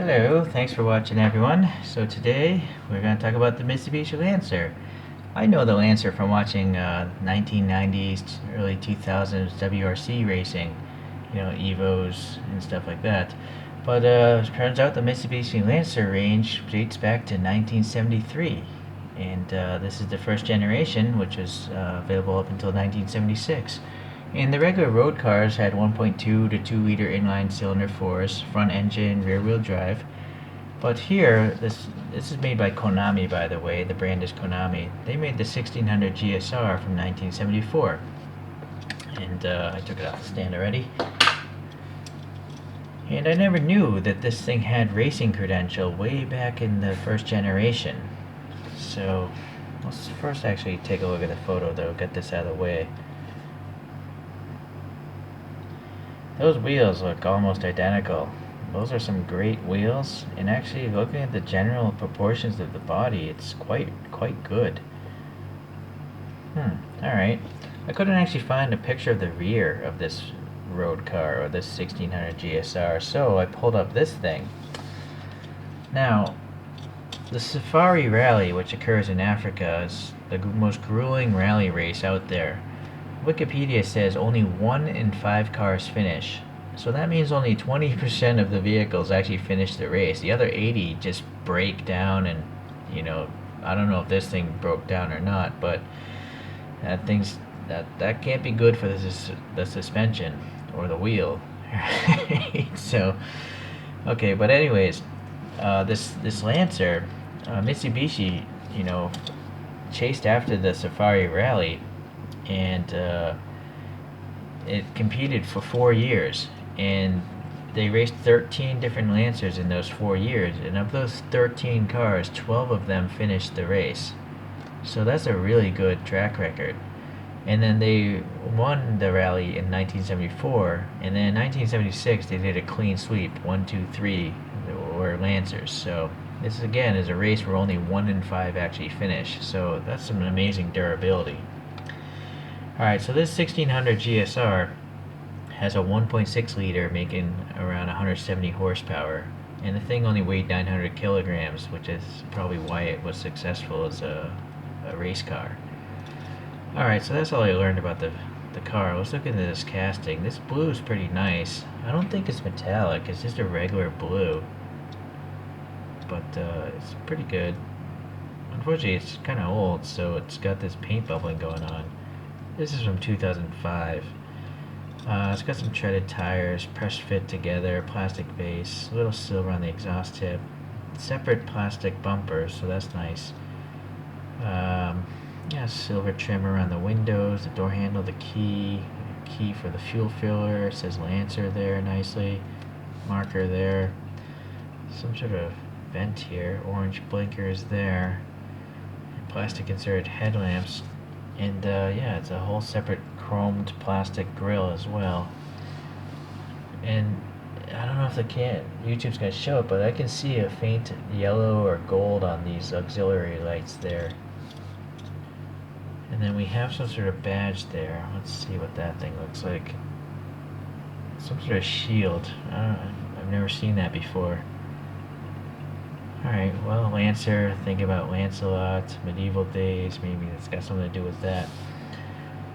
Hello, thanks for watching everyone. So today we're going to talk about the Mitsubishi Lancer. I know the Lancer from watching 1990s, early 2000s WRC racing, Evos and stuff like that. But turns out the Mitsubishi Lancer range dates back to 1973. And this is the first generation, which was available up until 1976. And the regular road cars had 1.2 to 2 liter inline cylinder fours, front engine, rear wheel drive. But here, this is made by Konami, by the way. The brand is Konami. They made the 1600 GSR from 1974. And I took it off the stand already. And I never knew that this thing had racing credential way back in the first generation. So let's first actually take a look at the photo, though. Get this out of the way. Those wheels look almost identical. Those are some great wheels, and actually looking at the general proportions of the body, it's quite good. Alright. I couldn't actually find a picture of the rear of this road car, or this 1600 GSR, so I pulled up this thing. Now, the Safari Rally, which occurs in Africa, is the most grueling rally race out there. Wikipedia says only 1 in 5 cars finish. So that means only 20% of the vehicles actually finish the race. The other 80 just break down and, I don't know if this thing broke down or not, but that can't be good for the suspension or the wheel. So, okay, but anyways, this Lancer, Mitsubishi, chased after the Safari Rally, and it competed for 4 years, and they raced 13 different Lancers in those 4 years, and of those 13 cars, 12 of them finished the race. So that's a really good track record. And then they won the rally in 1974, and then in 1976 they did a clean sweep. 1, 2, 3 were Lancers. So this again is a race where only 1 in 5 actually finish. So that's some amazing durability. Alright, so this 1600 GSR has a 1.6 liter making around 170 horsepower, and the thing only weighed 900 kilograms, which is probably why it was successful as a race car. Alright, so that's all I learned about the car. Let's look into this casting. This blue is pretty nice. I don't think it's metallic, it's just a regular blue, but it's pretty good. Unfortunately, it's kind of old, so it's got this paint bubbling going on. This is from 2005. It's got some treaded tires, press fit together, plastic base, a little silver on the exhaust tip, separate plastic bumpers, so that's nice. Yeah, silver trim around the windows, the door handle, the key for the fuel filler. It says Lancer there nicely, marker there, some sort of vent here, orange blinkers there, and plastic inserted headlamps. And yeah, it's a whole separate chromed plastic grille as well. And I don't know if YouTube's gonna show it, but I can see a faint yellow or gold on these auxiliary lights there. And then we have some sort of badge there. Let's see what that thing looks like. Some sort of shield. I've never seen that before. Alright, well, Lancer, think about Lancelot, medieval days, maybe it's got something to do with that.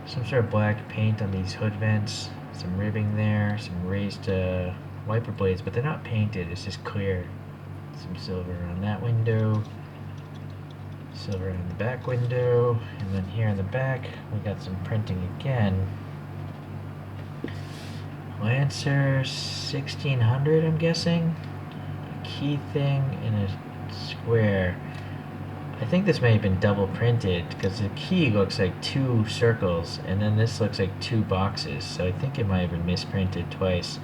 Some sort of black paint on these hood vents, some ribbing there, some raised wiper blades, but they're not painted, it's just clear. Some silver on that window, silver on the back window, and then here in the back we got some printing again. Lancer 1600, I'm guessing. Key thing in a square. I think this may have been double printed because the key looks like 2 circles and then this looks like 2 boxes, so I think it might have been misprinted twice.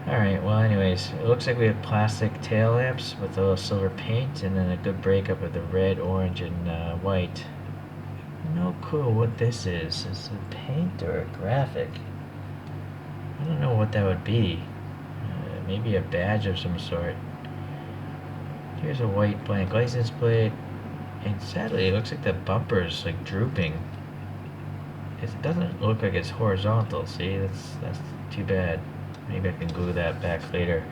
Alright, well anyways, it looks like we have plastic tail lamps with a little silver paint and then a good breakup of the red, orange, and white. No clue what this is. Is it paint or a graphic? I don't know what that would be. Maybe a badge of some sort. Here's a white blank license plate, and sadly it looks like the bumper's like drooping. It doesn't look like it's horizontal. See, that's too bad. Maybe I can glue that back later.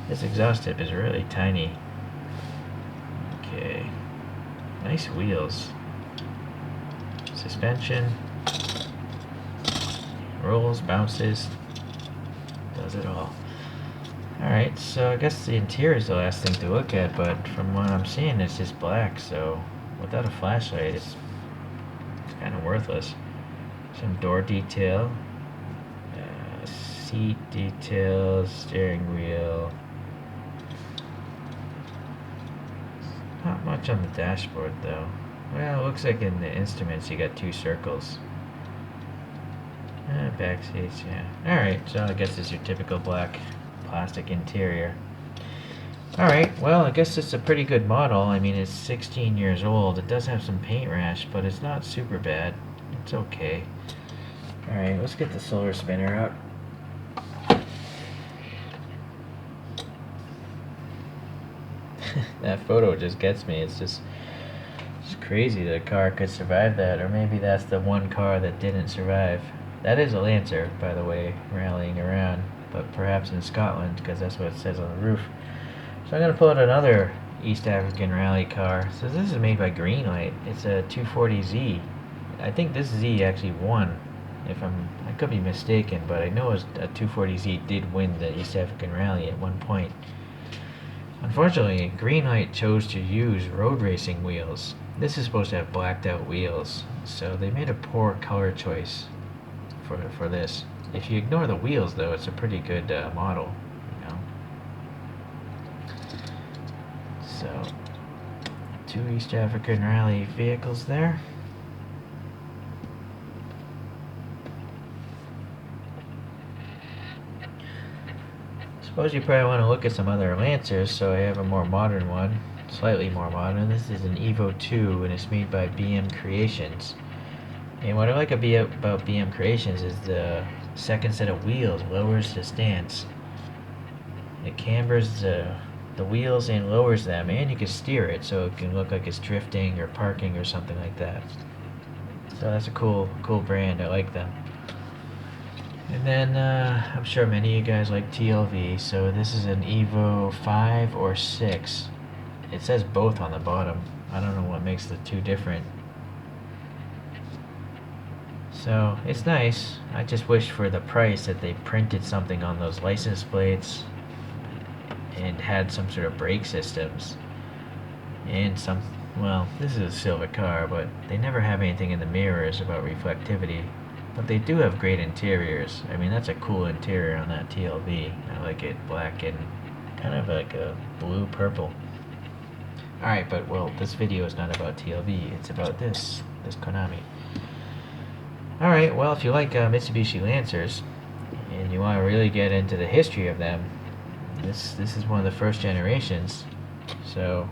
This exhaust tip is really tiny. Okay. Nice wheels. Suspension. Rolls, bounces. Does it all. Alright, so I guess the interior is the last thing to look at, but from what I'm seeing it's just black, so without a flashlight it's kind of worthless. Some door detail. Seat details, steering wheel. Not much on the dashboard though. Well, it looks like in the instruments you got 2 circles. Back seats, yeah. Alright, so I guess it's your typical black plastic interior. Alright, well, I guess it's a pretty good model. I mean, it's 16 years old. It does have some paint rash, but it's not super bad. It's okay. Alright, let's get the solar spinner out. That photo just gets me. It's just crazy that a car could survive that, or maybe that's the one car that didn't survive. That is a Lancer, by the way, rallying around, but perhaps in Scotland, because that's what it says on the roof. So I'm going to pull out another East African rally car. So this is made by Greenlight. It's a 240Z. I think this Z actually won. I could be mistaken, but I know a 240Z did win the East African Rally at one point. Unfortunately, Greenlight chose to use road racing wheels. This is supposed to have blacked out wheels, so they made a poor color choice for this. If you ignore the wheels though, it's a pretty good model, you know. So, 2 East African Rally vehicles there. Suppose you probably want to look at some other Lancers, so I have a more modern one, slightly more modern. This is an Evo 2 and it's made by BM Creations. And what I like about BM Creations is the second set of wheels lowers the stance. It cambers the wheels and lowers them, and you can steer it so it can look like it's drifting or parking or something like that. So that's a cool brand. I like them. And then I'm sure many of you guys like TLV, so this is an Evo 5 or 6. It says both on the bottom. I don't know what makes the two different. So it's nice. I just wish for the price that they printed something on those license plates and had some sort of brake systems and some, well, this is a silver car, but they never have anything in the mirrors about reflectivity. But they do have great interiors. I mean, that's a cool interior on that TLV. I like it black and kind of like a blue purple. Alright, but well, this video is not about TLV. It's about this Konami. Alright, well, if you like Mitsubishi Lancers and you want to really get into the history of them, this is one of the first generations. So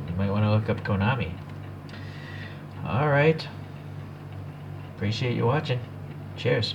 you might want to look up Konami. Alright. Appreciate you watching. Cheers.